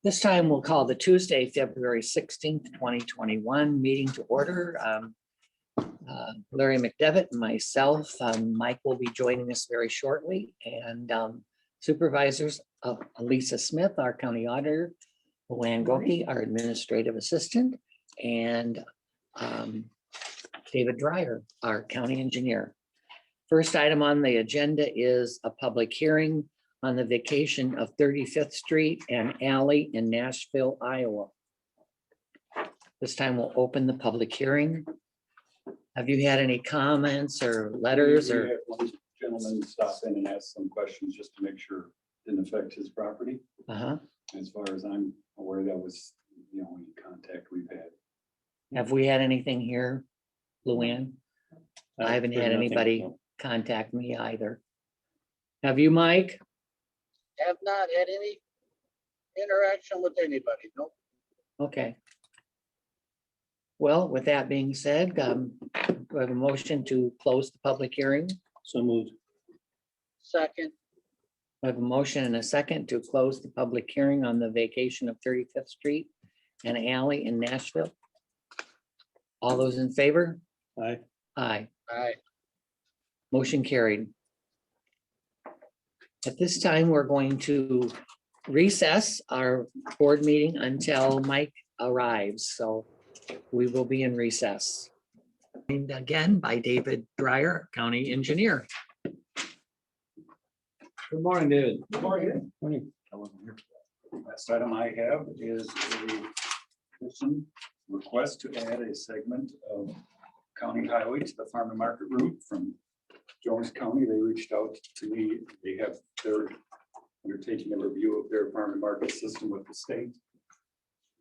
This time we'll call the Tuesday, February 16th, 2021 meeting to order. Larry McDevitt and myself, Mike will be joining us very shortly, and supervisors, Lisa Smith, our county auditor, Luann Goki, our administrative assistant, and David Dreyer, our county engineer. First item on the agenda is a public hearing on the vacation of 35th Street and Alley in Nashville, Iowa. This time we'll open the public hearing. Have you had any comments or letters We or? had one gentleman stop in and ask some questions just to make sure it didn't affect his property. As far as I'm aware, that was the only contact we've had. Have we had anything here, Luann? I haven't had anybody contact me either. Have you, Mike? Have not had any interaction with anybody, no. Okay. Well, with that being said, do I have a motion to close the public hearing? So moved. Second, I have a motion and a second to close the public hearing on the vacation of 35th Street and Alley in Nashville. All those in favor? Aye. Aye. aye. Motion carried. At this time, we're going to recess our board meeting until Mike arrives. So we will be in recess. And again by David Dreyer, county engineer. Good morning, David. Good morning. Morning. Last item I have is a petition request to add a segment of county highway to the farm and market route from Jones County. They reached out to me. They're undertaking a review of their farm and market system with the state.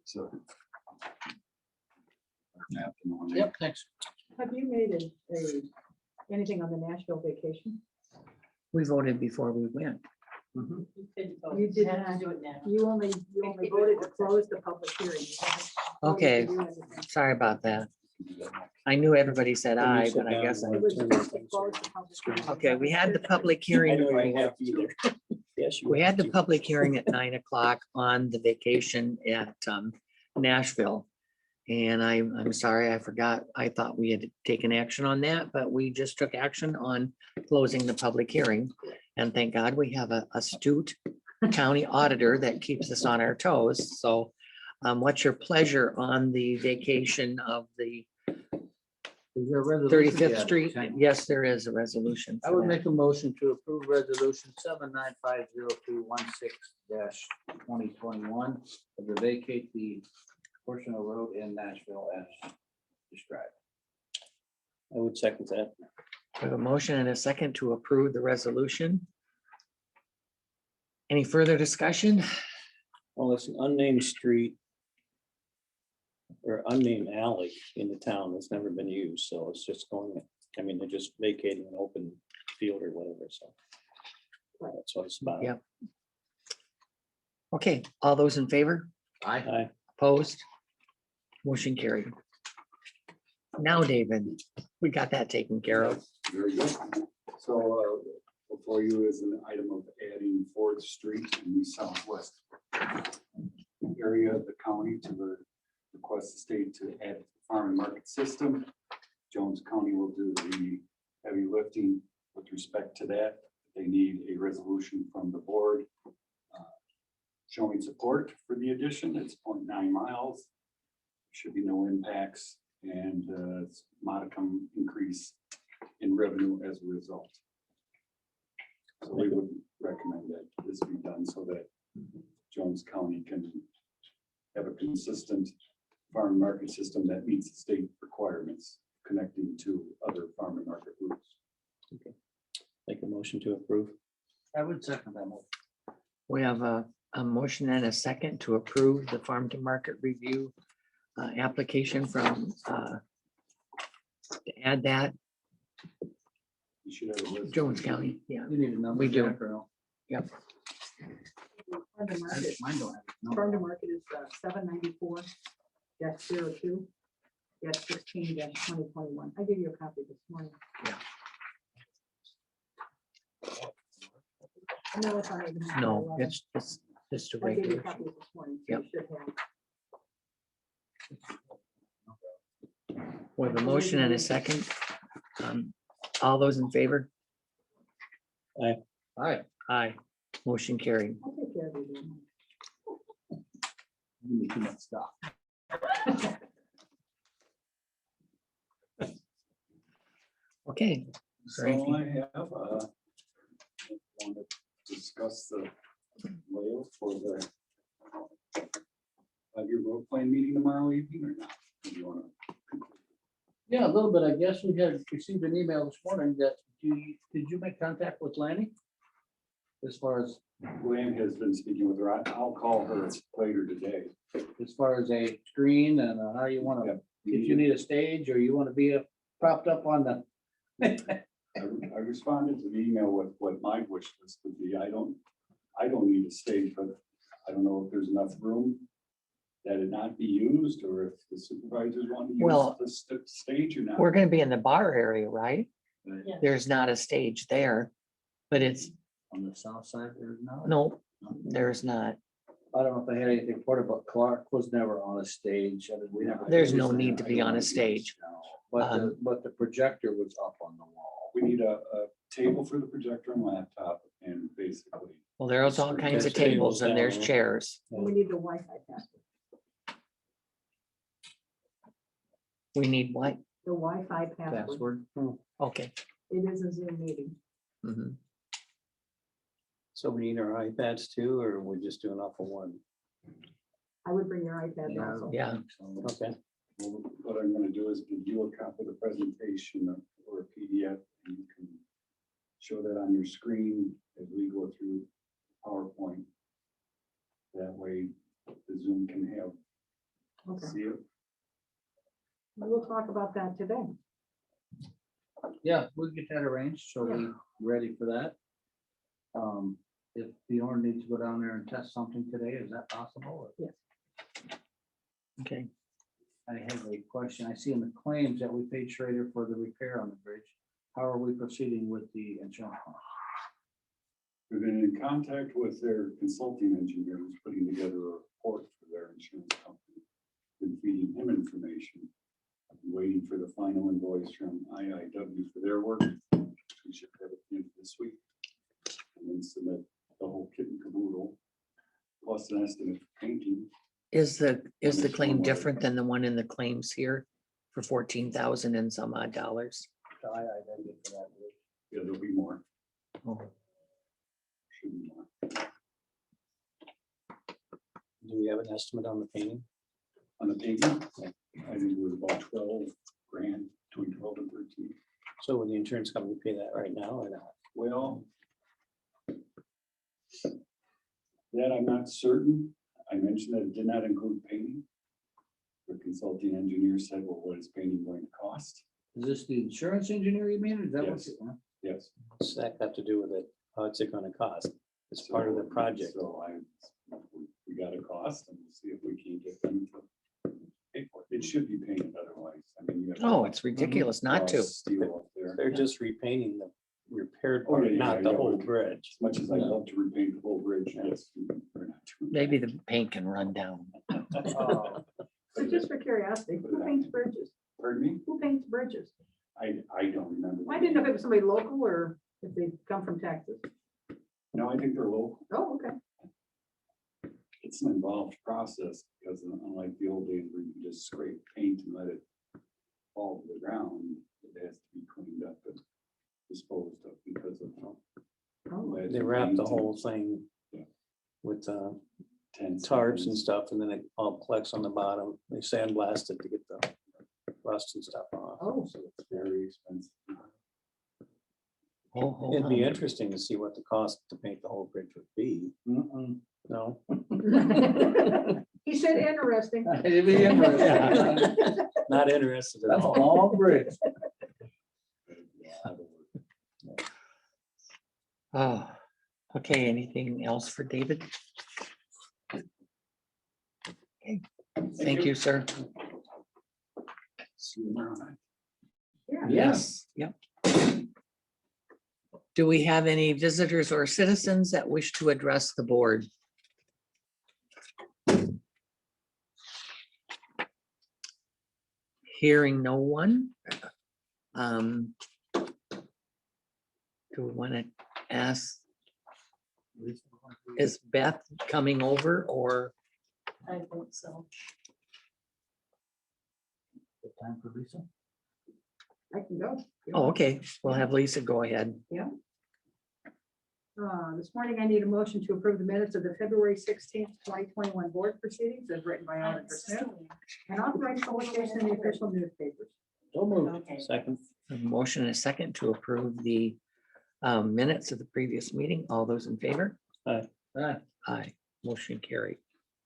So. Yep, thanks. Have you made anything on the Nashville vacation? We voted before we went. You did not. You only voted to close the public hearing. You haven't voted Okay, to do anything. sorry about that. I knew everybody said aye, but I guess. It was just to close the public hearing. Okay, we had the public I hearing. know you have either. Yes, you We had the have. public hearing at 9 o'clock on the vacation at Nashville. And I'm sorry, I forgot. I thought we had taken action on that, but we just took action on closing the public hearing. And thank God we have a astute county auditor that keeps us on our toes. So what's your pleasure on the vacation of the 35th Street? Yes, there is a resolution. I for would that. make a motion to approve resolution 795021/2021 to vacate the portion of road in Nashville as described. I would second that. We have a motion and a second to approve the resolution. Any further discussion? Well, it's an unnamed street or unnamed alley in the town that's never been used, so it's just going, I mean, they're just vacating an open field or whatever, so. That's what it's about. Yep. Okay, all those in favor? Aye. Opposed? Motion carried. Now, David, we got that taken care of. Very good. So before you is an item of adding 4th Street in the southwest area of the county to the request the state to add the farm and market system. Jones County will do the heavy lifting with respect to that. They need a resolution from the board showing support for the addition. It's 0.9 miles. Should be no impacts and modicum increase in revenue as a result. So we would recommend that this be done so that Jones County can have a consistent farm and market system that meets the state requirements connecting to other farm and market routes. Make a motion to approve. I would second that motion. We have a motion and a second to approve the farm to market review application from to add that You should have a resolution. Jones County. Yeah, You need a number. We do. Jack, or no? yep. Farm to market- Mine don't have it. No. Farm to market is 794-02-16-2021. I gave you a copy this morning. Yeah. No, it's not even. No, it's Just a I gave you regular. copies this morning. so Yep. you should have. We have a motion and a second. All those in favor? All right. Aye. Motion carried. I'll take care of you. You need too much stuff. Okay. So Sorry. I have, want to discuss the layout for the 5-year road plan meeting tomorrow evening or not? Do you want to? Yeah, a little bit. I guess we had received an email this morning that did you make contact with Lanny? As far as Glenn has been speaking with her. I'll call her later today. a screen and how you want to, if you need a stage or you want to be propped up on the. I responded to the email with what my wish list would be. I don't need a stage, but I don't know if there's enough room that it not be used, or if the supervisors want to Well, use the stage or not. We're gonna be in the bar area, right? Yeah. There's not a stage there, but it's, On the south side, there's no. no, there's not. I don't know if they had anything for it, but Clark was never on a stage. I mean, we never. There's no need to be on a stage. But the projector was up on the wall. We need a table for the projector and laptop, and basically, Well, there's all kinds of There's tables tables and there's down. chairs. And we need the Wi-Fi password. We need what? The Wi-Fi password. Password. Okay. It is a Zoom meeting. Mhm. So we need our iPads too, or we're just doing off of one? I would bring your iPad also. Yeah. Okay. what I'm gonna do is give you a copy of the presentation or a PDF, and you can show that on your screen as we go through PowerPoint. That way, the Zoom can have, Okay. see it. We'll talk about that today. Yeah, we'll get that arranged, so we're ready for that. If the owner needs to go down there and test something today, is that possible? Yes. Okay. I have a question. I see in the claims that we paid Schrader for the repair on the bridge. How are we proceeding with the insurance? We've been in contact with their consulting engineer who's putting together a report for their insurance company. Been feeding him information. I've been waiting for the final invoice from IIW for their work. We should have it in this week. And then submit the whole kit and caboodle, plus an estimate for painting. Is the claim different than the one in the claims here for 14,000 and some odd dollars? Yeah, there'll be more. Oh, Should be more. Do we have an estimate on the painting? On the painting, I think it was about 12 grand, between 12 and 13. So would the insurance company pay that right now or not? Well, that I'm not certain. I mentioned that it did not include painting. The consulting engineer said, well, what is painting going to cost? Is this the insurance engineer you mean? Is that what? Yes. you- Yes. What's that got to do with it? What's it gonna cost? It's part of the project. So we got a cost and we'll see if we can get them to pay for it. It should be painted otherwise. I mean, you have Oh, it's ridiculous not to. steel up there. They're just repainting the repaired Oh, part, yeah, not the yeah, whole yeah. bridge. As much as I'd love to repaint the whole bridge, yes. we're not doing that. Maybe the paint can run down. Oh, So just for curiosity, who paints bridges? Pardon me? Who paints bridges? I don't remember. I didn't know if it was somebody local or if they come from Texas. No, I think they're local. Oh, okay. It's an involved process because unlike the old days where you just scrape paint and let it fall to the ground, it has to be cleaned up and disposed of because of. Oh, lead They and wrap the paint and whole thing Yeah. with tents tarps and things. stuff, and then it all collects on the bottom. They sandblast it to get the rust and stuff off. Oh. So it's very expensive. Oh, hold It'd be on. interesting to see what the cost to paint the whole bridge would be. mm-mm. No, He said interesting. It'd be interesting. not interested at That's a all. long bridge. Oh, okay, anything else for David? Okay, thank you, sir. See you tomorrow night. Yeah. Yes, yep. Do we have any visitors or citizens that wish to address the board? Hearing no one. Do we want to ask, is Beth coming over or? I think so. Good time for Lisa. I can go. Oh, okay, we'll have Lisa go ahead. This morning, I need a motion to approve the minutes of the February 16th, 2021 board proceedings as written by Auditor Smith and authorize publication in the official newspapers. So moved. Second. A motion and a second to approve the minutes of the previous meeting. All those in favor? Aye. Aye. Motion carried.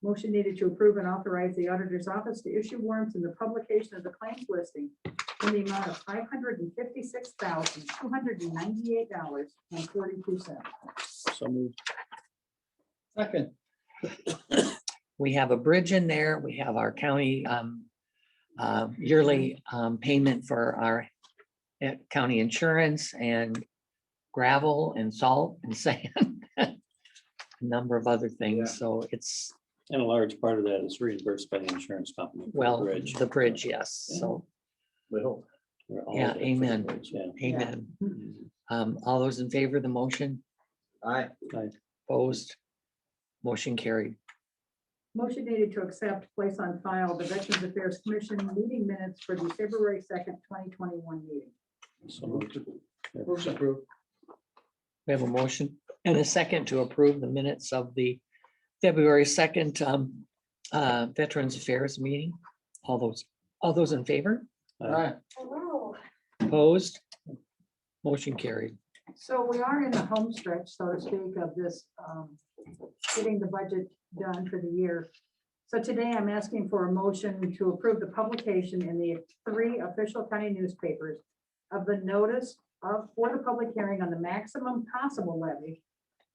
Motion needed to approve and authorize the auditor's office to issue warrants in the publication of the claims listing in the amount of $556,298.42. So moved. Second. We have a bridge in there. We have our county yearly payment for our county insurance and gravel and salt and sand. A number of other Yeah. things. So it's, And a large part of that is reimbursed by the insurance company. for the well, bridge. the bridge, yes. So, We hope. Or all yeah, of it for the amen. bridge, yeah. amen. All those in favor of the motion? Aye. Opposed? Motion carried. Motion needed to accept, place on file the Veterans Affairs Commission meeting minutes for the February 2nd, 2021 meeting. So moved. Motion approved. We have a motion and a second to approve the minutes of the February 2nd Veterans Affairs meeting. All those in favor? Aye. Opposed? Motion carried. So we are in the home stretch, so to speak, of this, getting the budget done for the year. So today I'm asking for a motion to approve the publication in the 3 official county newspapers of the notice for the public hearing on the maximum possible levy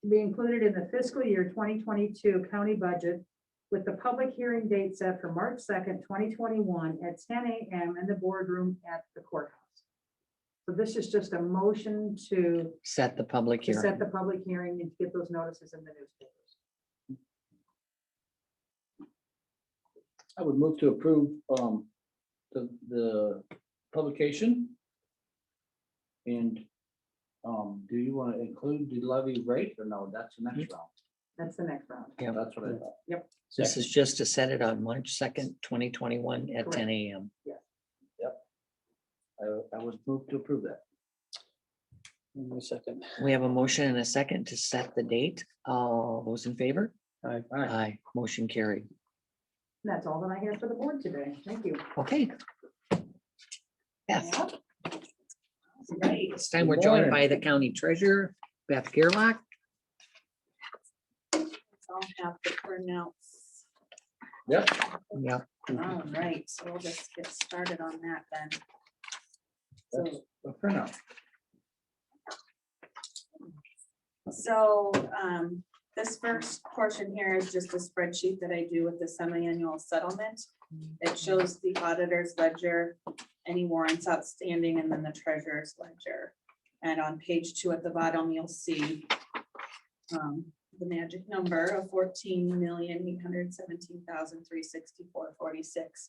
to be included in the fiscal year 2022 county budget with the public hearing date set for March 2nd, 2021 at 10 a.m. in the boardroom at the courthouse. So this is just a motion to Set the public set hearing. the public hearing and get those notices in the newspapers. I would move to approve the publication. And do you want to include the levy rate or no? That's the next round. That's the next round. Yeah. That's what I thought. This is just to set it on March 2nd, 2021 at 10 a.m. I would move to approve that. In a second. We have a motion and a second to set the date. All those in favor? Aye. Aye. Motion carried. And that's all that I have for the board today. Thank you. Okay. Beth, Great. this time we're joined by the county treasurer, Beth Gerlach. I'll have the printouts. Yep. Yep. All right, so we'll just get started on that then. That's a printout. So this first portion here is just a spreadsheet that I do with the semi-annual settlement. It shows the auditor's ledger, any warrants outstanding, and then the treasurer's ledger. And on page 2 at the bottom, you'll see the magic number of 14,817,364.46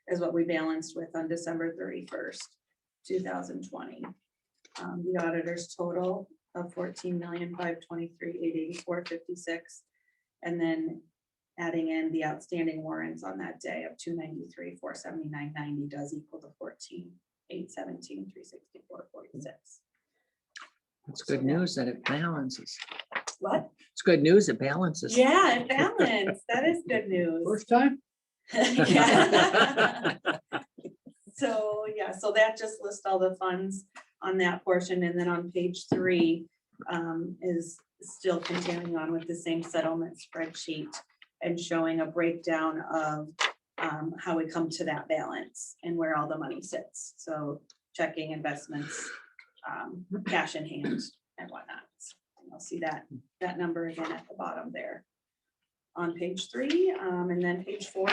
is what we balanced with on December 31st, 2020. The auditor's total of 14,523,884.56, and then adding in the outstanding warrants on that day of 293,479.90 does equal the 14,817,364.46. It's good news that it balances. What? It's good news, it balances. Yeah, it balanced. That is good news. First time? Yeah. So, yeah, so that just lists all the funds on that portion. And then on page 3 is still continuing on with the same settlement spreadsheet and showing a breakdown of how we come to that balance and where all the money sits. So checking, investments, cash in hand and whatnot. And you'll see that number again at the bottom there on page 3. And then page 4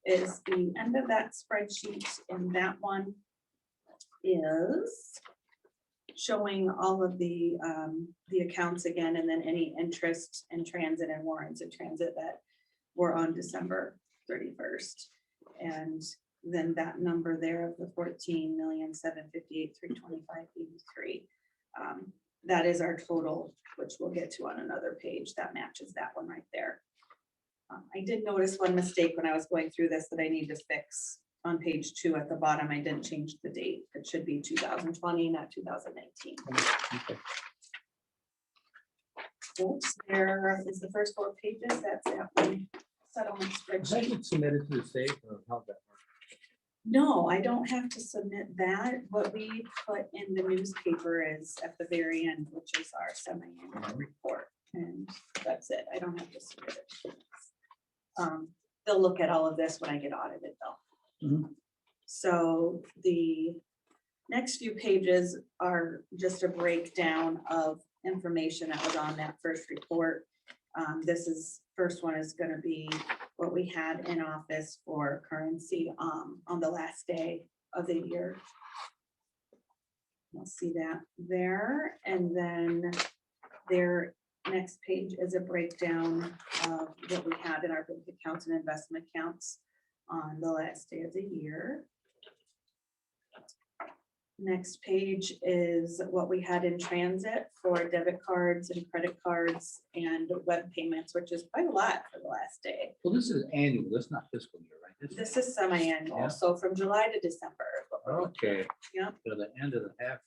is the end of that spreadsheet, and that one is showing all of the accounts again, and then any interest and transit and warrants in transit that were on December 31st. And then that number there of the 14,758,325.83. That is our total, which we'll get to on another page that matches that one right there. I did notice one mistake when I was going through this that I need to fix on page 2 at the bottom. I didn't change the date. It should be 2020, not 2019. Oops, there is the first 4 pages. That's that one settlement Is spreadsheet. that get submitted to the state or how's that work? No, I don't have to submit that. What we put in the newspaper is at the very end, which is our semi-annual report. And that's it. I don't have to submit it. They'll look at all of this when I get audited though. So the next few pages are just a breakdown of information that was on that first report. First one is going to be what we had in office for currency on the last day of the year. You'll see that there. And then their next page is a breakdown of what we had in our bank accounts and investment accounts on the last day of the year. Next page is what we had in transit for debit cards and credit cards and web payments, which is quite a lot for the last day. Well, this is annual, that's not fiscal year, right? This is semi-annual, Yeah. so from July to December. is what we're looking at. Okay. Yep. To the end of the half.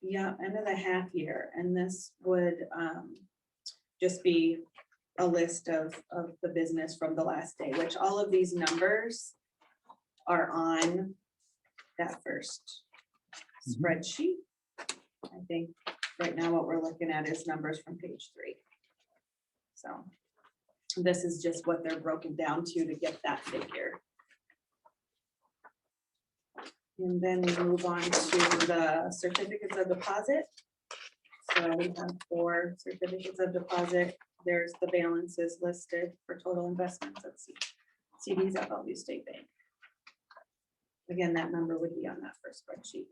Yeah, end of the half year, and this would just be a list of the business from the last day, which all of these numbers are on that first spreadsheet. I think right now what we're looking at is numbers from page 3. So this is just what they're broken down to get that figure. And then we move on to the certificates of deposit. So we have 4 certificates of deposit. There's the balances listed for total investments. Let's see. CDs at Bellevue State Bank. Again, that number would be on that first spreadsheet.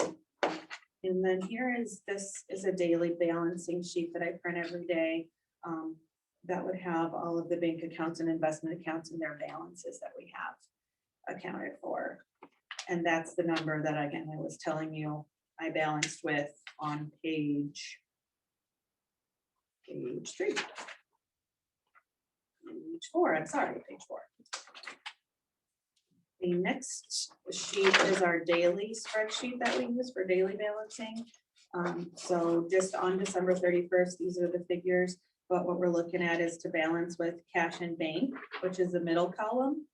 And then this is a daily balancing sheet that I print every day. That would have all of the bank accounts and investment accounts and their balances that we have accounted for. And that's the number that, again, I was telling you I balanced with on page 3. Page 4, I'm sorry, page 4. The next sheet is our daily spreadsheet that we use for daily balancing. So just on December 31st, these are the figures, but what we're looking at is to balance with cash and bank, which is the middle column.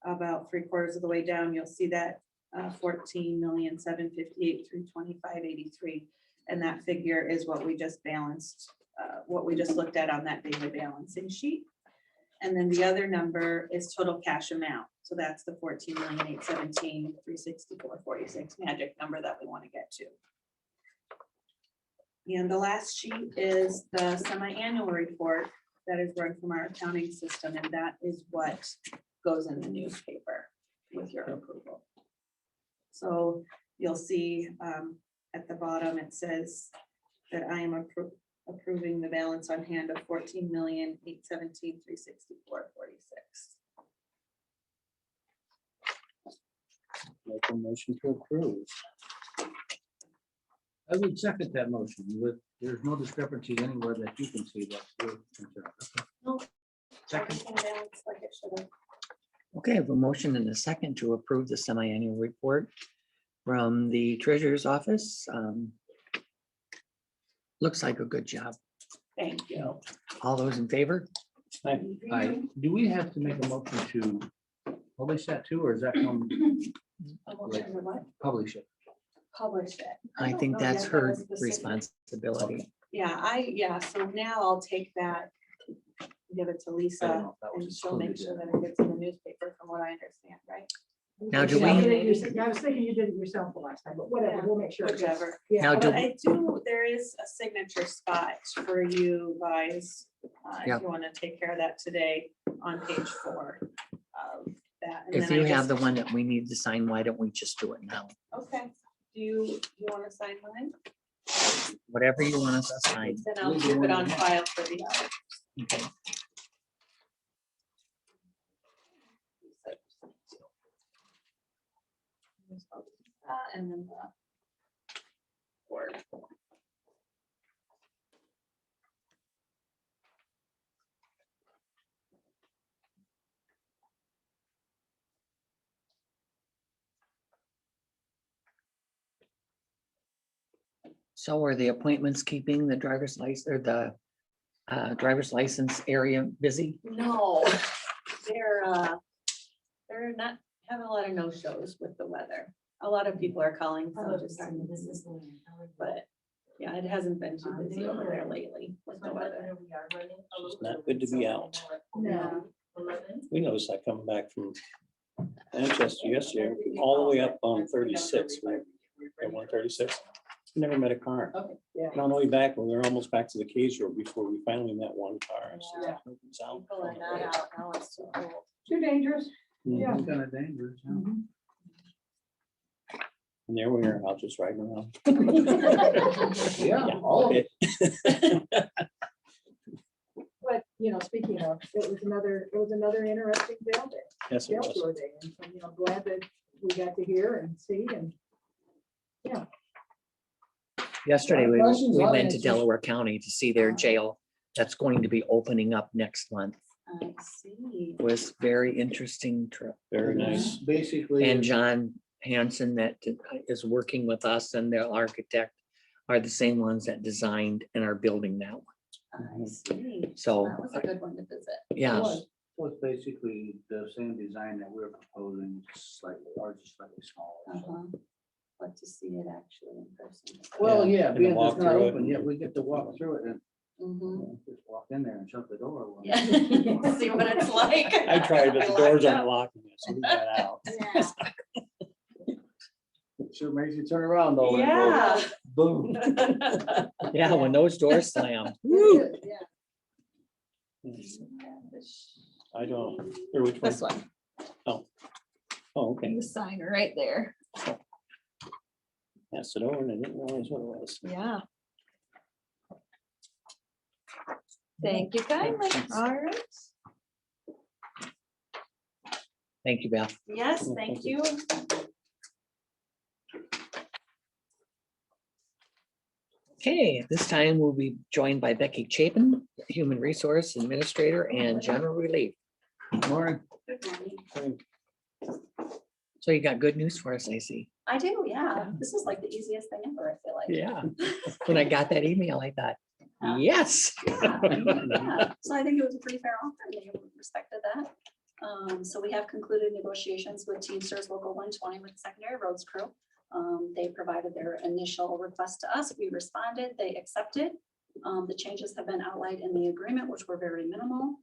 About 3/4 of the way down, you'll see that 14,758,325.83, and that figure is what we just balanced, what we just looked at on that daily balancing sheet. And then the other number is total cash amount. So that's the 14,817,364.46 magic number that we want to get to. And the last sheet is the semi-annual report that is run from our accounting system, and that is what goes in the newspaper with your approval. So you'll see at the bottom, it says that I am approving the balance on hand of 14,817,364.46. Make a motion to approve. I would second that motion there's no discrepancy anywhere that you can see that we're concerned. No. Second. Everything balanced like it should have. Okay, I have a motion and a second to approve the semi-annual report from the treasurer's office. Looks like a good job. Thank you. All those in favor? Do we have to make a motion to publish that too, or is that come What? publish it? Publish it. I don't think know that's yet. That her was specific. responsibility. Yeah, so now I'll take that, give it to I don't Lisa, know if that was and she'll make included sure in that it gets in the newspaper from what I understand, right? Now, do Yeah, we- I was thinking you did it yourself the last time, but whatever, we'll make sure. it gets- Whichever. Yeah. Now, do But I do, there is a signature spot for you guys, Yep. if you want to take care of that today on page 4 of that. And If then I you have just- the one that we need to sign, why don't we just do it now? Okay, do you want to sign mine? Whatever you want us to sign. Then I'll keep it on file for the other. Okay. and then the board. So are the appointments keeping the driver's license or the driver's license area busy? No, they're not having a lot of no-shows with the weather. A lot of people are calling, so just, but yeah, it hasn't been too busy over there lately with the weather. It's not good to be out. Yeah. We noticed that coming back from Manchester yesterday, all the way up on 36, right? At 136. Never met a car. And on the way back, when we were almost back to the Cage Road before we finally met one car. I said, Yeah. "It's out." People are not out now, it's too cold. Too dangerous. Yeah. Mhm. Kind of dangerous. Huh? And there we are, out just riding around. Yeah, all of it. But, speaking of, it was another interesting jail day, Yes, it jail was. tour day. And so, glad that we got to hear and see and, Yesterday, we Questions, went to audience? Delaware County to see their jail that's going to be opening up next month. I see. It was very interesting trip. Very nice. Basically. And John Hanson that is working with us and their architect are the same ones that designed and are building that one. I see. So, That was a good one to visit. Yeah, So it's basically the same design that we're proposing, just slightly, or just slightly smaller. Uh-huh. But to see it actually in person. Well, Yeah, yeah, and being walk it's not through it open and- yet, we get to walk through it and Mhm. just walk in there and shut the door. Yeah, see what it's like. I tried, but the I doors locked aren't up. locking it, so we got out. Sure makes you turn around though. when it Yeah. goes Boom. yeah, when those doors slam. I don't, or which one? This one, Oh, okay. the sign right there. Passed it over and I didn't realize what it was. Yeah. Thank you kindly. All right. Thank you, Beth. Yes, Yeah, thank thank you. Okay, at this time we'll be joined by Becky Chapin, Human Resource Administrator and General Relief. Morning. Good morning. So you got good news for us, I see. I do, yeah. This is like the easiest thing ever, I feel like. Yeah. When I got that email, I thought, Huh? yes. Yeah. So I think it was a pretty fair offer and they respected that. So we have concluded negotiations with Teamsters Local 120 with the secondary roads crew. They provided their initial request to us. We responded, they accepted. The changes have been outlined in the agreement, which were very minimal.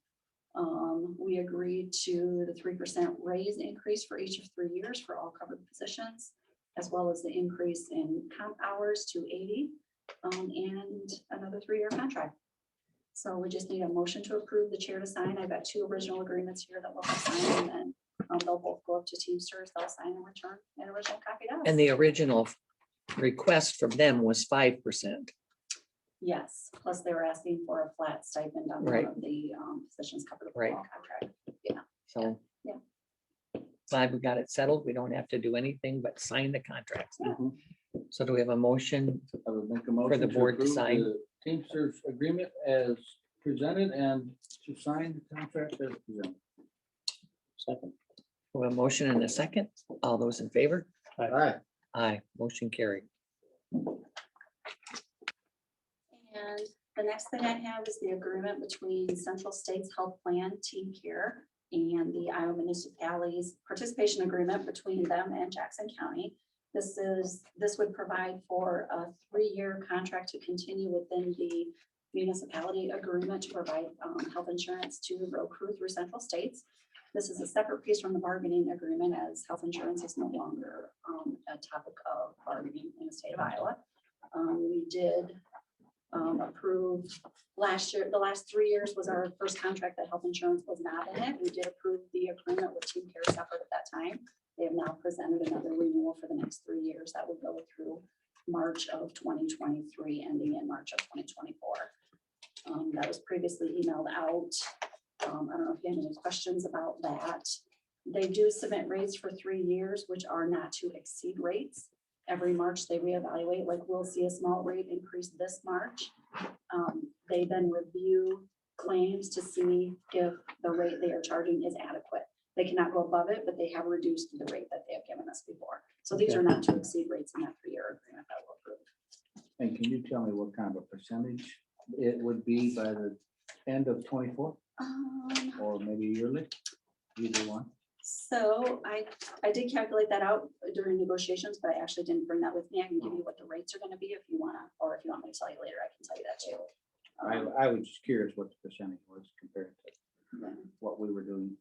We agreed to the 3% raise increase for each of 3 years for all covered positions, as well as the increase in comp hours to 80, and another 3-year contract. So we just need a motion to approve the chair to sign. I've got 2 original agreements here that we'll have signed, and then they'll both go up to Teamsters. They'll sign and return an original copy to us. And the original request from them was 5%. Yes, plus they were asking for a flat stipend on one Right. of the positions covered by Right. law contract. So. Yeah. Glad we got it settled. We don't have to do anything but sign the contracts. now. Mhm. So do we have a motion? I would make a motion the to board to approve sign. the Teamsters agreement as presented and to sign the contract as presented. Second. We have a motion and a second. All those in favor? All right. Aye, motion carried. And the next thing I have is the agreement between Central States Health Plan Team Care and the Iowa municipalities participation agreement between them and Jackson County. This would provide for a 3-year contract to continue within the municipality agreement to provide health insurance to road crew through Central States. This is a separate piece from the bargaining agreement, as health insurance is no longer a topic of bargaining in the state of Iowa. We did approve last year. The last 3 years was our first contract that health insurance was not in it. We did approve the agreement with Team Care separate at that time. They have now presented another renewal for the next 3 years that would go through March of 2023, ending in March of 2024. That was previously emailed out. I don't know if you have any questions about that. They do submit rates for 3 years, which are not to exceed rates. every March they reevaluate, like we'll see a small rate increase this March. They then review claims to see if the rate they are charging is adequate. They cannot go above it, but they have reduced the rate that they have given us before. So these are not to exceed rates in that 3-year agreement that we'll approve. And can you tell me what kind of a percentage it would be by the end of 24 or maybe yearly? Either one. So I did calculate that out during negotiations, but I actually didn't bring that with me. I can give you what the rates are gonna be if you wanna, or if you want me to tell you later, I can tell you that too. I was just curious what the percentage was compared to Yeah. what we were doing.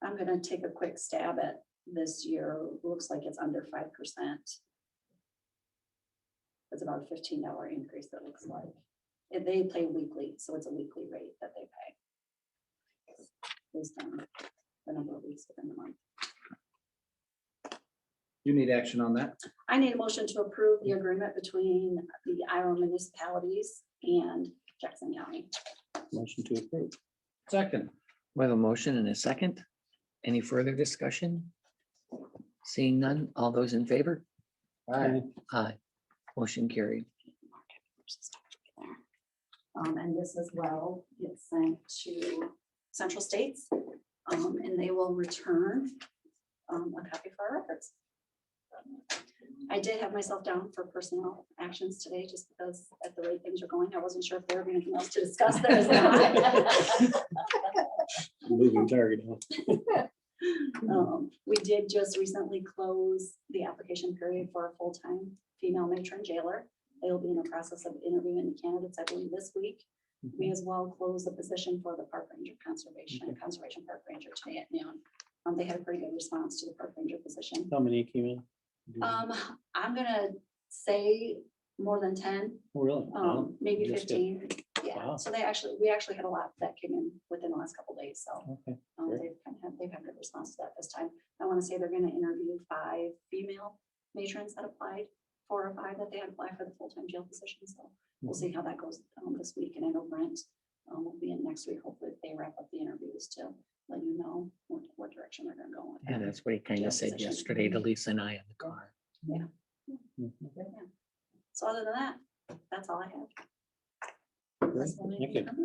I'm gonna take a quick stab at this year. Looks like it's under 5%. It's about a $15 increase, that looks like. If they pay weekly, so it's a weekly rate that they pay. Based on the number of weeks within the month. You need action on that? I need a motion to approve the agreement between the Iowa municipalities and Jackson County. Motion to approve. Second. We have a motion and a second. Any further discussion? Seeing none, all those in favor? Aye. Aye. Motion carried. And this as well gets sent to Central States, and they will return a copy for our records. I did have myself down for personnel actions today, just because at the rate things are going, I wasn't sure if there would be anything else to discuss there. Is not. Moving target. Huh? We did just recently close the application period for a full-time female matron jailer. They will be in the process of interviewing the candidates, I believe, this week. We as well closed the position for the park ranger conservation park ranger today at noon. They had a pretty good response to the park ranger position. How many came in? I'm gonna say more than 10, Oh, really? Wow. maybe That's good. 15. Yeah, Wow. so we actually had a lot that came in within the last couple days, so. Okay. Great. They've had good response to that this time. I want to say they're going to interview 5 female matrons that applied, 4 or 5 that they had applied for the full-time jail position. So we'll see how that goes this week. And I know Brent will be in next week. Hopefully, if they wrap up the interviews to let you know what direction they're going to go. with Yeah, that. that's what he kind Jail of said position. yesterday to Lisa and I in the car. Mhm. Yeah. So other than that, that's all I have. Great. That's all I Thank need you. from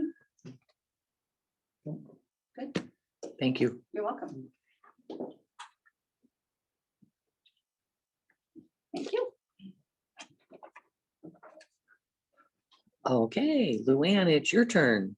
you. Good. Thank you. You're welcome. Thank you. Okay, Luann, it's your turn.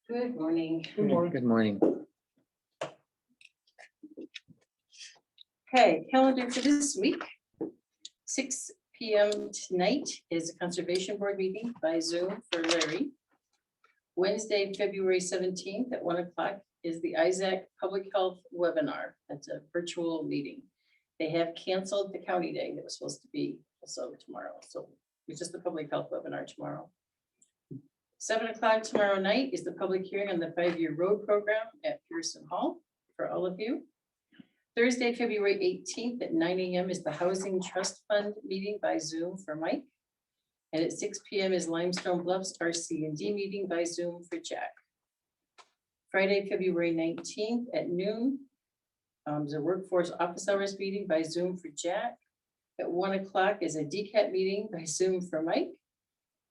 Good morning. Good morning. Okay, calendar for this week. 6 p.m. tonight is a conservation board meeting by Zoom for Larry. Wednesday, February 17th at 1 o'clock is the Isaac Public Health webinar. That's a virtual meeting. They have canceled the county day that was supposed to be also tomorrow. So it's just the public health webinar tomorrow. 7 o'clock tomorrow night is the public hearing on the 5-year road program at Pearson Hall for all of you. Thursday, February 18th at 9 a.m. is the Housing Trust Fund meeting by Zoom for Mike. And at 6 p.m. is Limestone Bluffs RC&D meeting by Zoom for Jack. Friday, February 19th at noon is a workforce office hours meeting by Zoom for Jack. At 1 o'clock is a DCAT meeting by Zoom for Mike.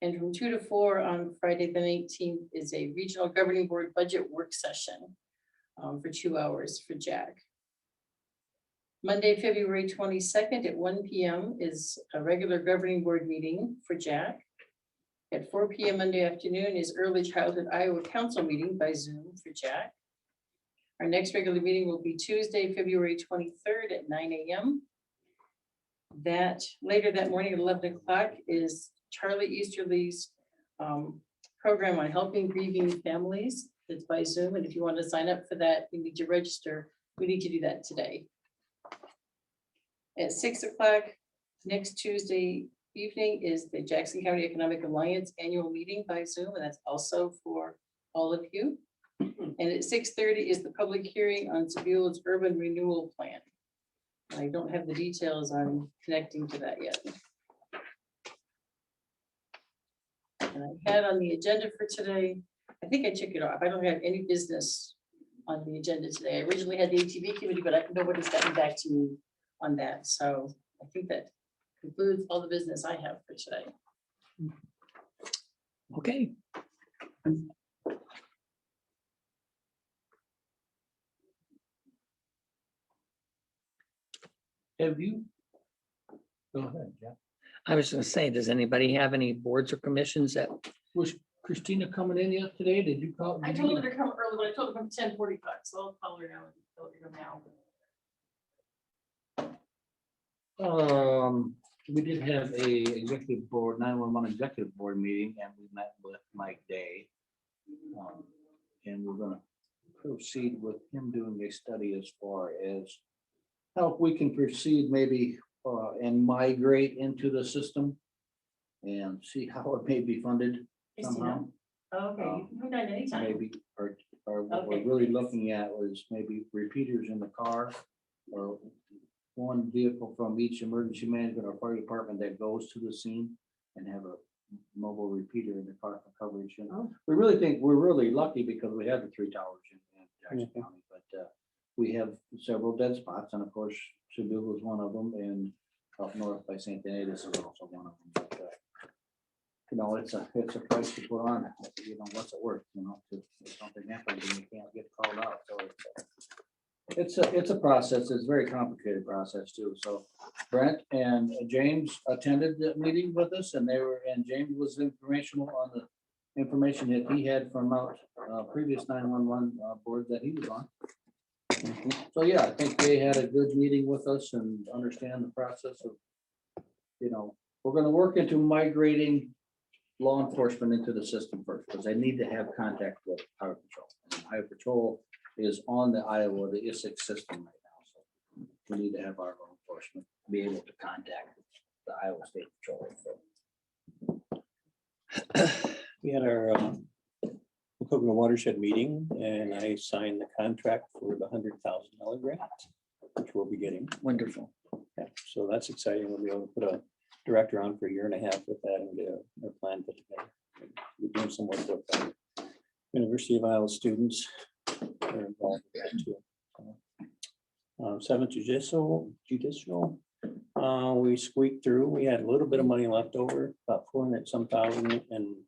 And from 2 to 4 on Friday, the 19th is a regional governing board budget work session for 2 hours for Jack. Monday, February 22nd at 1 p.m. is a regular governing board meeting for Jack. At 4 p.m. Monday afternoon is Early Childhood Iowa Council meeting by Zoom for Jack. Our next regular meeting will be Tuesday, February 23rd at 9 a.m. Later that morning at 11 o'clock is Charlie Easterly's program on helping grieving families. It's by Zoom, and if you want to sign up for that, you need to register. We need to do that today. At 6 o'clock next Tuesday evening is the Jackson County Economic Alliance annual meeting by Zoom, and that's also for all of you. And at 6:30 is the public hearing on Sevilla's urban renewal plan. I don't have the details on connecting to that yet. And I had on the agenda for today, I think I took it off. I don't have any business on the agenda today. I originally had the ATV committee, but nobody's gotten back to me on that. So I think that concludes all the business I have for today. Okay. Have you? Go ahead, Jeff. I was gonna say, does anybody have any boards or commissions that, Was Christina coming in yet today? Did you call? I did you told get- her to come early, but I told her from 10:45, so I'll call her now and tell her now. We did have a executive board, 911 executive board meeting, and we met with Mike Day. And we're gonna proceed with him doing a study as far as how we can proceed maybe and migrate into the system and see how it may be funded somehow. Okay, you can come down anytime. Maybe, or what we're Okay. really looking at was maybe repeaters in the car or one vehicle from each emergency management or fire department that goes to the scene and have a mobile repeater in the car for coverage. And Oh. we really think we're really lucky because we have the 3 towers in Jackson Mhm. County, but we have several dead spots, and of course, Seville was one of them, and up north by St. Denis is also one of them. But, you know, it's a price to put on, you know, what's it worth, you know, if something happens and you can't get called out, so it's a process, it's a very complicated process too, so Brent and James attended the meeting with us, and James was informational on the information that he had from out previous 911 board that he was on. So, yeah, I think they had a good meeting with us and understand the process of, you know, we're gonna work into migrating law enforcement into the system first, because they need to have contact with Highway Patrol. And Highway Patrol is on the Iowa, the ISIC system right now, so we need to have our law enforcement be able to contact the Iowa State Patrol. So, We had our Coconut Watershed meeting, and I signed the contract for the $100,000 grant, which we'll be getting. wonderful. Yeah, so that's exciting. We'll be able to put a director on for a year and a half with that and get a plan put together. We're doing some work with University of Iowa students. They're involved with that too. 7th Judicial, we squeaked through. We had a little bit of money left over, about 400 some thousand, and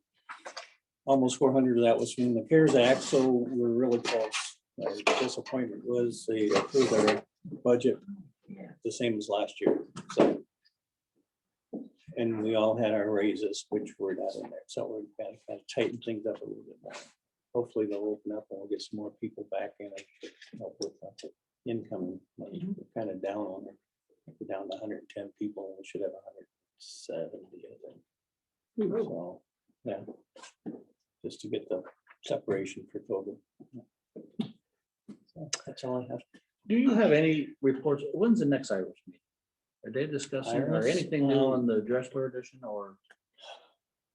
almost 400 of that was from the CARES Act, so we're really close. Our disappointment was they approved our budget the same as last year, so. And we all had our raises, which were not in there, so we're kind of tighten things up a little bit more. Hopefully they'll open up and we'll get some more people back in and help with the incoming money. We're kind of down on it. We're down to 110 people, and we should have 170, I think. So, yeah, just to get the separation for COVID. So that's all I have. do you have any reports? When's the next Irish meeting? Are they discussing or Iris, anything new on the Dressler edition or?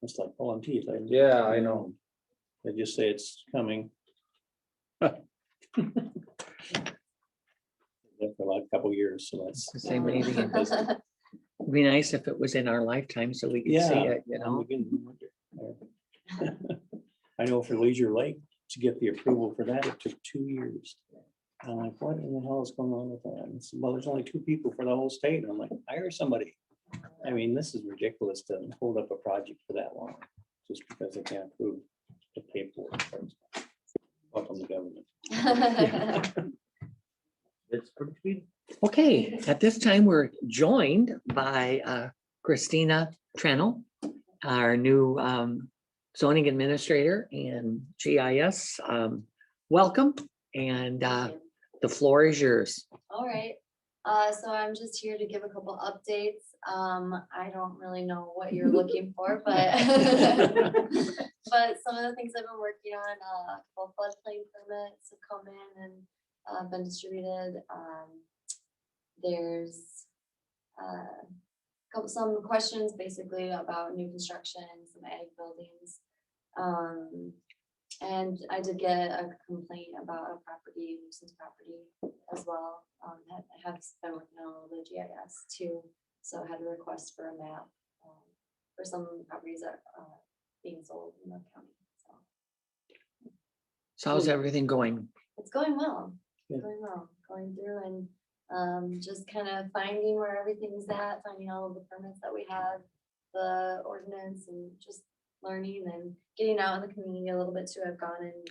It's like pulling teeth. Yeah, I know. They just say it's coming. For like a couple years, so that's. It's the same meeting. It'd be nice if it was in our lifetime so we could see Yeah. it, you know? I know for Leisure Lake, to get the approval for that, it took 2 years. I'm like, what in the hell is going on with that? And it's, well, there's only 2 people for the whole state. And I'm like, hire somebody. I mean, this is ridiculous to hold up a project for that long, just because they can't approve the paperwork. Welcome to government. It's pretty sweet. Okay, at this time, we're joined by Christina Trennell, our new zoning administrator and GIS. Welcome, and the floor is yours. All right, so I'm just here to give a couple updates. I don't really know what you're looking for, but but some of the things I've been working on, a couple floodplain permits have come in and been distributed. There's some questions basically about new construction, some ag buildings. And I did get a complaint about a property, nuisance property as well. I have been working on a little bit of GIS too, so I had a request for a map for some properties that being sold in the county. So So how's everything going? it's going well, Good. going well, going through and just kind of finding where everything's at, finding all of the permits that we have, the ordinance, and just learning and getting out in the community a little bit too. I've gone and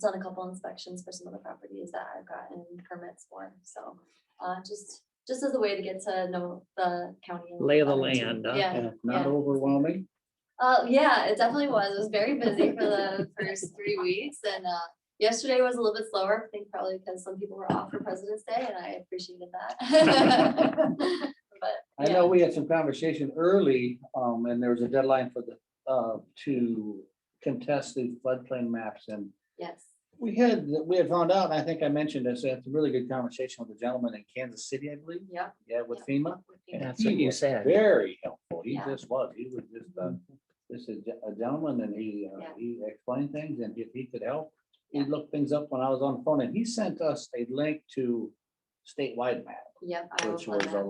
done a couple inspections for some of the properties that I've gotten permits for. So just as a way to get to know the county. a little Lay of the better, too. land, huh? Yeah. Not Yeah. overwhelming. Yeah, it definitely was. It was very busy for the first 3 weeks, and yesterday was a little bit slower. I think probably because some people were off for President's Day, and I appreciated that. But I know we had some conversation early, and there was a deadline for the, to contest the floodplain maps, and yes, we had found out, and I think I mentioned this, it's a really good conversation with a gentleman in Kansas City, I believe. yeah. Yeah, with FEMA. That's what you was said. Very helpful. He Yeah. was just, this is a gentleman, and he explained things, and if he could help, he looked things up when I was on the phone, and he sent us a link to statewide map, Yep. which was a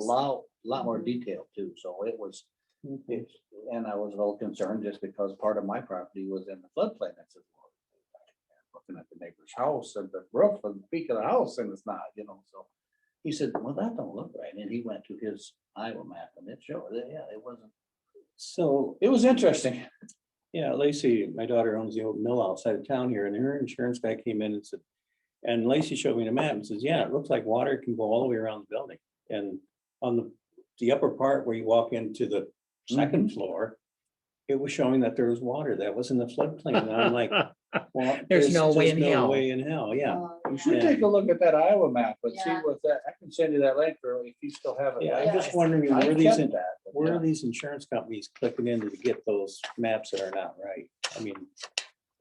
lot more detailed too, so it was, and I was a little concerned just because part of my property was in the floodplain. I said, well, looking at the neighbor's house and the roof and the peak of the house, and it's not, so. He said, well, that don't look right, and he went to his Iowa map, and it showed, it wasn't, So, it was interesting. yeah, Lacey, my daughter owns the old mill outside of town here, and her insurance guy came in and said, and Lacey showed me the map and says, yeah, it looks like water can go all the way around the building. And on the upper part where you walk into the second floor, it was showing that there was water that was in the floodplain. And I'm like, well, There's no way just in hell. No way in hell, yeah. You should take a look at that Iowa map and see Yeah. what that, I can send you that link for if you still have it. Yeah, I'm Yeah. just wondering I where these, kept that, but where yeah. are these insurance companies clicking into to get those maps that are not right? I mean,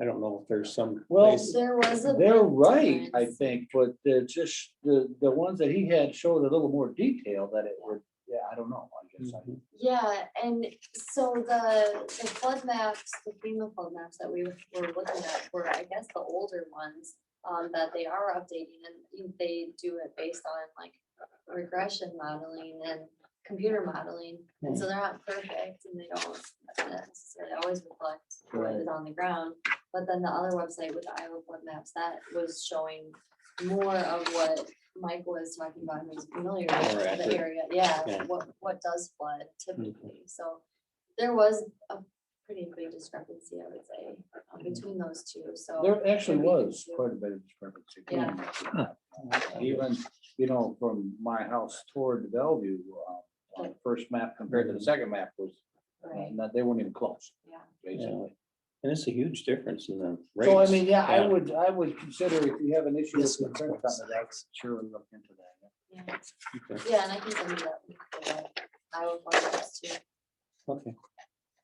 I don't know if there's some Well, place. There was a. They're big right, I difference. think, but just the ones that he had showed a little more detail that it would, yeah, I don't know, I guess. Mhm. Yeah, and so the flood maps, the FEMA flood maps that we were looking at were, I guess, the older ones that they are updating, and they do it based on like regression modeling and computer modeling. And so they're not perfect, and they don't necessarily always reflect what is on the ground. But then the other website with the Iowa flood maps, that was showing more of what Mike was talking about, and was familiar More with accurate. the area. Yeah, Yeah. what does flood typically. So there was a pretty big discrepancy, I would say, between those two. So There actually maybe we was should- quite a bit of discrepancy. Yeah. Even, from my house toward Bellevue, on the first map compared to the second map was, Right. they weren't even close, Yeah. basically. And it's a huge difference in the rates. So I mean, yeah, Yeah. I would consider if you have an issue with This the one insurance was- company, I would sure look into that. Yeah. Okay. Yeah, and I can send you that. link for the Iowa flood maps too. Okay.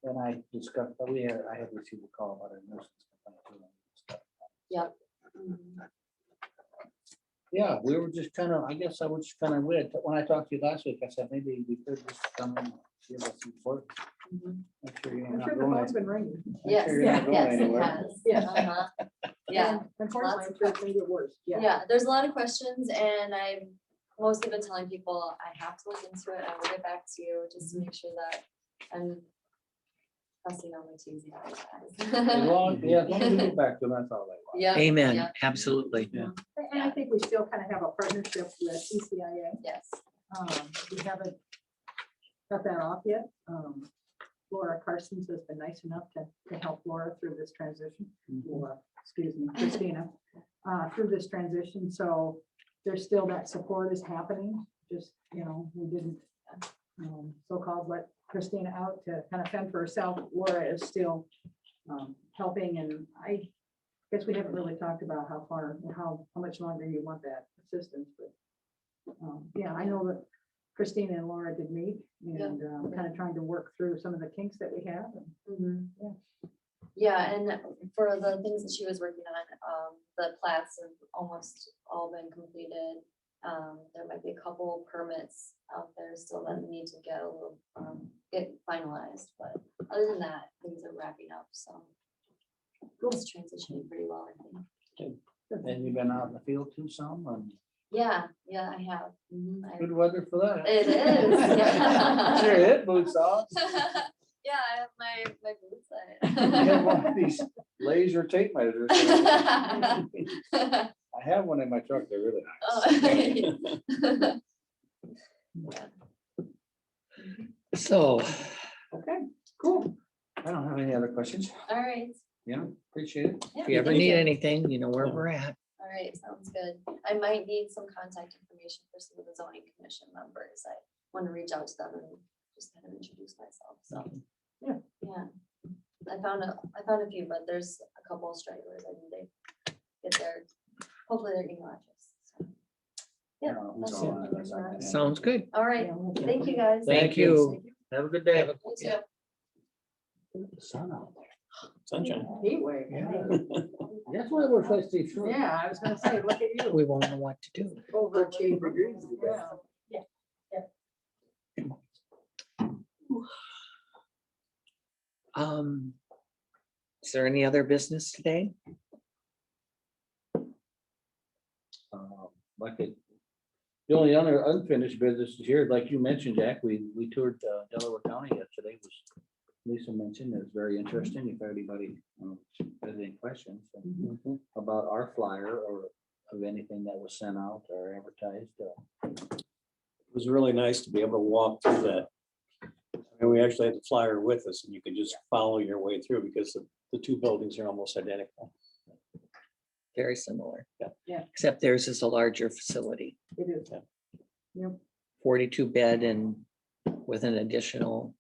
And I discussed, I had received a call about a nuisance complaint too. Yep. Mhm. Yeah, we were just kind of, I guess I was just kind of weird. When I talked to you last week, I said, maybe we could just come and see about some work. Mhm. Make sure you're I'm not sure the going. phone's been ringing. Yes, sure you're not going yes, it anywhere. has. Yeah. Uh-huh. Yeah. And unfortunately, I'm sure it's made it worse. Yeah, there's a lot of questions, and I've mostly been telling people I have to look into it. I will get back to you just to make sure that I'm crossing all my T's and I's. As long as you get back to them, that's all they want. Yeah. Amen, yeah. absolutely. Yeah. And I think we still kind of have a partnership with ECIA. Yes. We haven't got that off yet. Laura Carson's has been nice enough to help Laura through this transition. Laura, excuse me, Christina, through this transition. So there's still that support is happening. Just, we didn't so-called let Christina out to kind of fend for herself. Laura is still helping, and I guess we haven't really talked about how much longer you want that assistance, but yeah, I know that Christina and Laura did meet and kind of trying to work through some of the kinks that we have. Mhm. Yeah. Yeah, and for the things that she was working on, the plats have almost all been completed. There might be a couple permits out there still that need to get a little, get finalized, but other than that, things are wrapping up, so. It's transitioning pretty well, I think. And you've been out in the field too some, and Yeah, I have. Mhm, good weather for that. It is, yeah. Sure, it boots off. Yeah, Yeah, I have my boots I have one of on. these laser tape measures. I have one in my truck. They're really nice. Oh. So, Okay, cool. I don't have any other questions. All right, Yeah, appreciate it. yeah, if you ever thank need you. anything, you know where we're at. All right, sounds good. I might need some contact information for some of the zoning commission members. I want to reach out to them and just kind of introduce myself, so. Yeah. Yeah. I found a few, but there's a couple of stragglers. I need to get their, hopefully their email address. So, yeah, that's it. Sounds good. All right, thank you, guys. Thank you. Have a good day. You too. Sun out there. Sunshine. Heat wave. That's why we're supposed to be short. Yeah, I was gonna say, look at you. We won't know what to do. Over 13 degrees. Yeah. Is there any other business today? Like the only other unfinished business is here, like you mentioned, Jack, we toured Delaware County yesterday, was Lisa mentioned, it was very interesting, if anybody has any questions about our flyer or of anything that was sent out or advertised. It was really nice to be able to walk through that. And we actually had the flyer with us and you could just follow your way through because the two buildings are almost identical. Very similar. Yeah. Except theirs is a larger facility, It is. Yep. 42 bed and with an additional,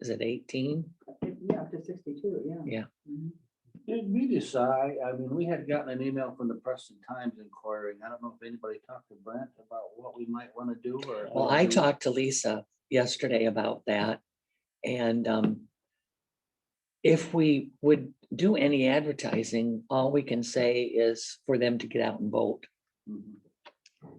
is it 18? Yeah, up to 62, yeah. Yeah. Mhm. Did we decide, I mean, we had gotten an email from the Preston Times inquiring, I don't know if anybody talked to Brent about what we might want to do or. Well, I talked to Lisa yesterday about that. And if we would do any advertising, all we can say is for them to get out and vote. Mhm.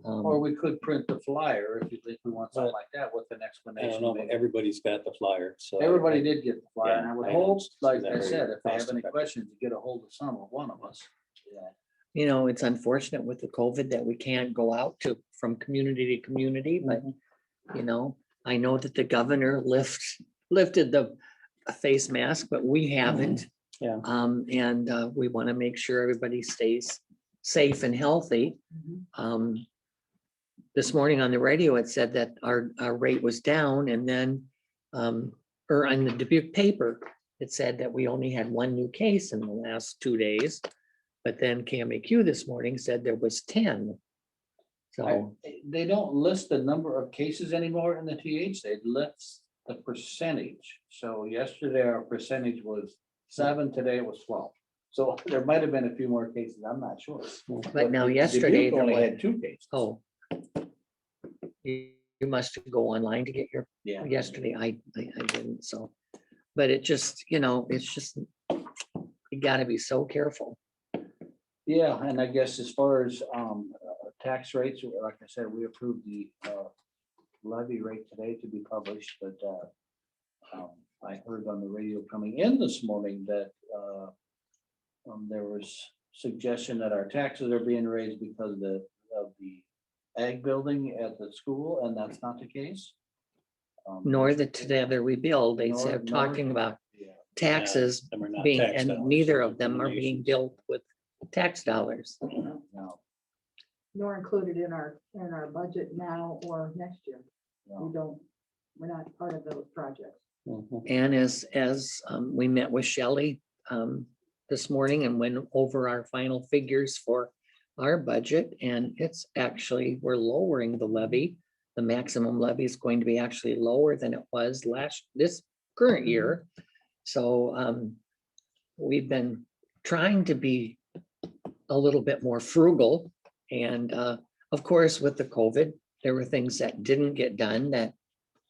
Or Um, we could print the flyer if we want something like that with an I explanation. don't know, but everybody's got the flyer, so. Everybody did get the flyer, and I would Yeah, I hope, noticed like that I very said, if they have cost any effective. questions, to get a hold of some of one of us. Yeah. You know, it's unfortunate with the COVID that we can't go out to from community to community, but you know, I know that the governor lifted the face mask, but we haven't. Yeah. And we want to make sure everybody stays safe and healthy. Mhm. This morning on the radio, it said that our rate was down and then, or on the Dubuque paper, it said that we only had one new case in the last 2 days. But then KMAQ this morning said there was 10. So, They don't list the number of cases anymore in the TH, they list the percentage. So yesterday our percentage was 7, today it was 12. So there might have been a few more cases, I'm not sure. but now Dubuque yesterday, there only was- had 2 cases. oh. You must go online to get your, Yeah. yesterday, I didn't, so. But it just, you know, it's just, you gotta be so careful. Yeah, and I guess as far as tax rates, like I said, we approved the levy rate today to be published, but I heard on the radio coming in this morning that there was suggestion that our taxes are being raised because of the ag building at the school, and that's not the case. Nor the Together We Build, they Nor- said, nor- talking about Yeah. taxes Them are not being, tax and dollars, neither they're of them are being donations. built with tax dollars. No, Nor included in our budget now or next year. no. We're not part of those projects. Mhm. And as we met with Shelley this morning and went over our final figures for our budget, and it's actually, we're lowering the levy. The maximum levy is going to be actually lower than it was this current year. So we've been trying to be a little bit more frugal. And of course, with the COVID, there were things that didn't get done that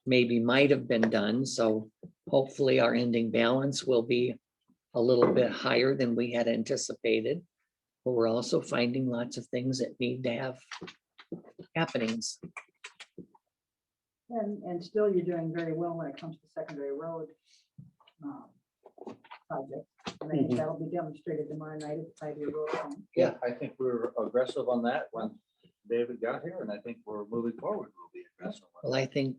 maybe might have been done. So hopefully our ending balance will be a little bit higher than we had anticipated. But we're also finding lots of things that need to have happenings. And still you're doing very well when it comes to secondary road project. And I think Mhm. that'll be demonstrated tomorrow night at the 5-year road. Plan. Yeah, I think we were aggressive on that when David got here, and I think we're moving forward. We'll be aggressive. on Well, I think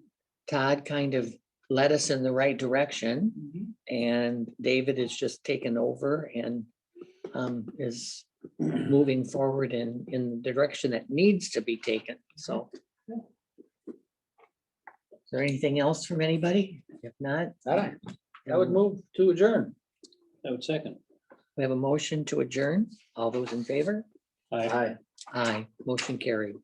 Todd kind of led us in the right direction. Mm-hmm. And David is just taken over and is moving forward in the direction that needs to be taken. So. Is there anything else from anybody? If not, I would move to adjourn. I would second. we have a motion to adjourn. All those in favor? Aye. Aye, motion carried.